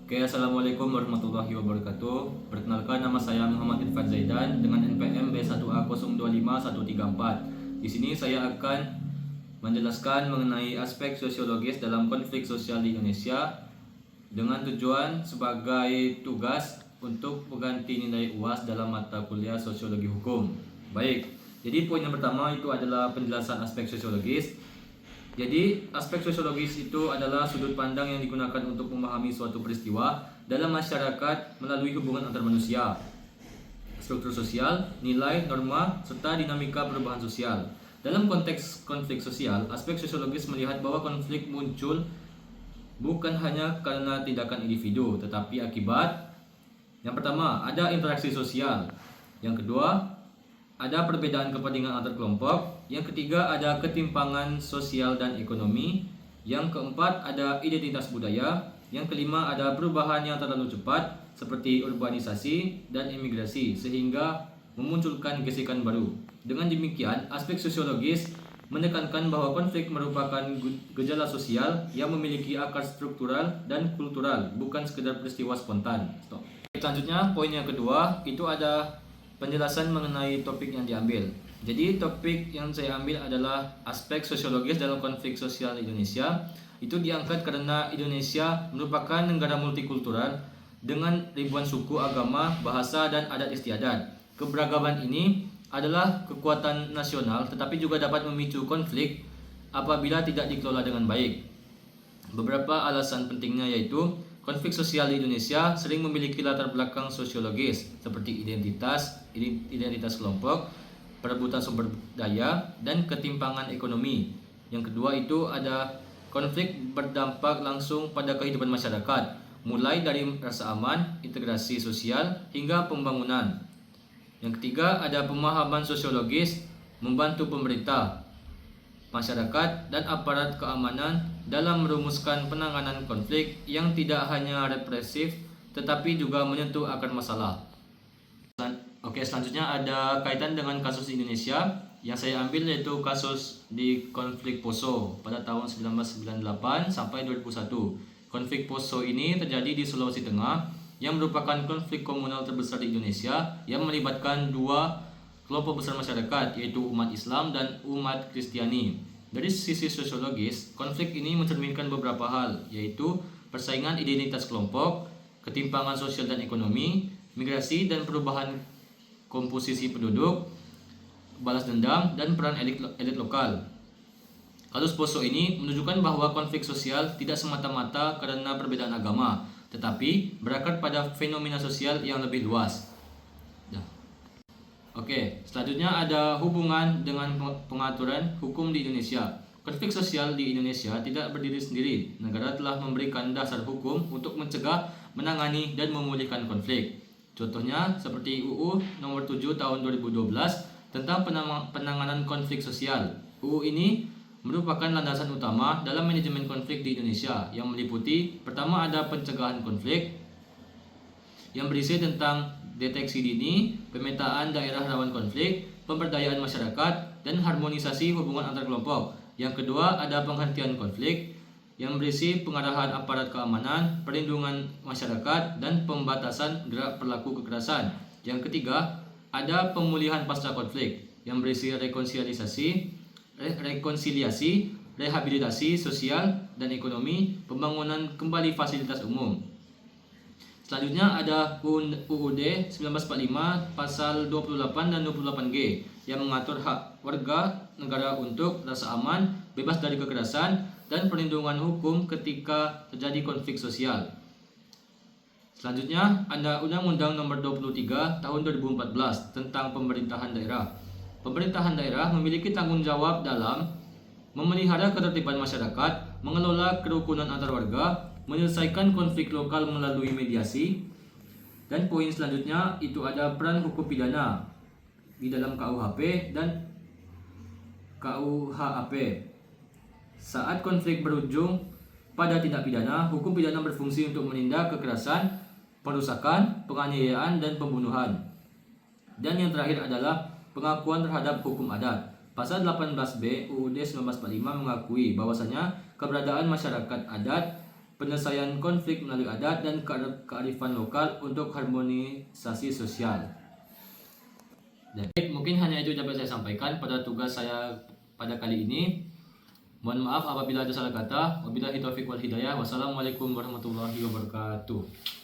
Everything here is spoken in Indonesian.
Oke, Assalamualaikum warahmatullahi wabarakatuh. Perkenalkan, nama saya Muhammad Irfan Zaidan dengan NPM B1A025134. Di sini saya akan menjelaskan mengenai aspek sosiologis dalam konflik sosial di Indonesia dengan tujuan sebagai tugas untuk pengganti nilai UAS dalam mata kuliah sosiologi hukum. Baik, jadi poin yang pertama itu adalah penjelasan aspek sosiologis. Jadi, aspek sosiologis itu adalah sudut pandang yang digunakan untuk memahami suatu peristiwa dalam masyarakat melalui hubungan antar manusia, struktur sosial, nilai, norma, serta dinamika perubahan sosial. Dalam konteks konflik sosial, aspek sosiologis melihat bahwa konflik muncul bukan hanya karena tindakan individu, tetapi akibat yang pertama, ada interaksi sosial. Yang kedua, ada perbedaan kepentingan antar kelompok. Yang ketiga, ada ketimpangan sosial dan ekonomi. Yang keempat, ada identitas budaya. Yang kelima, ada perubahan yang terlalu cepat seperti urbanisasi dan imigrasi sehingga memunculkan gesekan baru. Dengan demikian, aspek sosiologis menekankan bahwa konflik merupakan gejala sosial yang memiliki akar struktural dan kultural, bukan sekedar peristiwa spontan. Selanjutnya, poin yang kedua itu ada penjelasan mengenai topik yang diambil. Jadi topik yang saya ambil adalah aspek sosiologis dalam konflik sosial Indonesia. Itu diangkat karena Indonesia merupakan negara multikultural dengan ribuan suku, agama, bahasa, dan adat istiadat. Keberagaman ini adalah kekuatan nasional tetapi juga dapat memicu konflik apabila tidak dikelola dengan baik. Beberapa alasan pentingnya yaitu konflik sosial di Indonesia sering memiliki latar belakang sosiologis seperti identitas kelompok, perebutan sumber daya, dan ketimpangan ekonomi. Yang kedua itu ada konflik berdampak langsung pada kehidupan masyarakat, mulai dari rasa aman, integrasi sosial, hingga pembangunan. Yang ketiga ada pemahaman sosiologis membantu pemerintah, masyarakat, dan aparat keamanan dalam merumuskan penanganan konflik yang tidak hanya represif tetapi juga menyentuh akar masalah. Oke, selanjutnya ada kaitan dengan kasus Indonesia yang saya ambil yaitu kasus di konflik Poso pada tahun 1998 sampai 2001. Konflik Poso ini terjadi di Sulawesi Tengah yang merupakan konflik komunal terbesar di Indonesia yang melibatkan dua kelompok besar masyarakat yaitu umat Islam dan umat Kristiani. Dari sisi sosiologis, konflik ini mencerminkan beberapa hal, yaitu persaingan identitas kelompok, ketimpangan sosial dan ekonomi, migrasi dan perubahan komposisi penduduk, balas dendam, dan peran elit lokal. Kasus Poso ini menunjukkan bahwa konflik sosial tidak semata-mata karena perbedaan agama, tetapi berakar pada fenomena sosial yang lebih luas. Oke, selanjutnya ada hubungan dengan pengaturan hukum di Indonesia. Konflik sosial di Indonesia tidak berdiri sendiri. Negara telah memberikan dasar hukum untuk mencegah, menangani, dan memulihkan konflik. Contohnya seperti UU nomor 7 tahun 2012 tentang penanganan konflik sosial. UU ini merupakan landasan utama dalam manajemen konflik di Indonesia yang meliputi pertama ada pencegahan konflik yang berisi tentang deteksi dini, pemetaan daerah rawan konflik, pemberdayaan masyarakat, dan harmonisasi hubungan antar kelompok. Yang kedua ada penghentian konflik yang berisi pengarahan aparat keamanan, perlindungan masyarakat, dan pembatasan gerak pelaku kekerasan. Yang ketiga ada pemulihan pasca konflik yang berisi rekonsiliasi, rehabilitasi sosial dan ekonomi, pembangunan kembali fasilitas umum. Selanjutnya ada UUD 1945 pasal 28 dan 28G yang mengatur hak warga negara untuk rasa aman, bebas dari kekerasan, dan perlindungan hukum ketika terjadi konflik sosial. Selanjutnya ada Undang-Undang Nomor 23 Tahun 2014 tentang Pemerintahan Daerah. Pemerintahan daerah memiliki tanggung jawab dalam memelihara ketertiban masyarakat, mengelola kerukunan antar warga, menyelesaikan konflik lokal melalui mediasi. Dan poin selanjutnya itu ada peran hukum pidana di dalam KUHP dan KUHAP. Saat konflik berujung pada tindak pidana, hukum pidana berfungsi untuk menindak kekerasan, perusakan, penganiayaan, dan pembunuhan. Dan yang terakhir adalah pengakuan terhadap hukum adat. Pasal 18B UUD 1945 mengakui bahwasanya keberadaan masyarakat adat penyelesaian konflik melalui adat dan kearifan lokal untuk harmonisasi sosial. Dan mungkin hanya itu dapat saya sampaikan pada tugas saya pada kali ini. Mohon maaf apabila ada salah kata. Wabillahi taufiq wal hidayah. Wassalamualaikum warahmatullahi wabarakatuh.